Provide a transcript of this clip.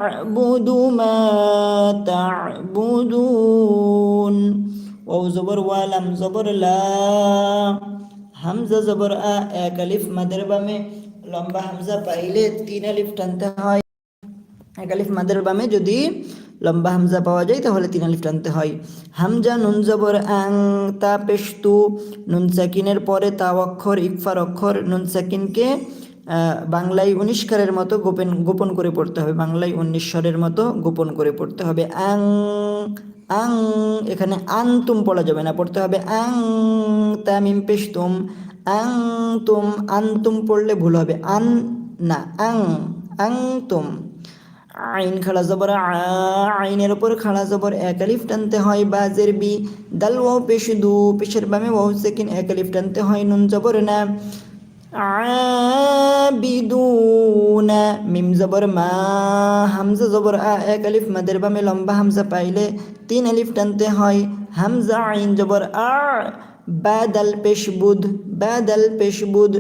আ'বুদু মা তা'বুদুন। ওয়াও জবর ওয়া, লাম জবর লা, হামজা জবর আ, এক আলিফ মাদের বামে লম্বা হামজা পাইলে তিন আলিফ টানতে হয়। এক আলিফ মাদের বামে যদি লম্বা হামজা পাওয়া যায় তাহলে তিন আলিফ টানতে হয়। হামজা নুন জবর আং, তা পেশ তু, নুন সাকিনের পরে তা অক্ষর, ইকফার অক্ষর। নুন সাকিনকে বাংলায় ১৯ কারের মতো গোপন করে পড়তে হবে, বাংলায় ১৯ স্বরের মতো গোপন করে পড়তে হবে। আং আং, এখানে আনতুম পড়া যাবে না, পড়তে হবে আং, তামিম পেশ তুম, আং তুম। আনতুম পড়লে ভুল হবে, আন না, আং, আং তুম। আইন খাড়া জবর আ, আইনের উপর খাড়া জবর এক আলিফ টানতে হয়। বাজের বি, দাল ওয়াও পেশ দু, পেশের বামে ওয়াও সেকিন এক আলিফ টানতে হয়। নুন জবর না, আবিদুনা। মিম জবর মা, হামজা জবর আ, এক আলিফ মাদের বামে লম্বা হামজা পাইলে তিন আলিফ টানতে হয়। হামজা আইন জবর আ, বাদাল পেশ বুদ, বাদাল পেশ বুদ।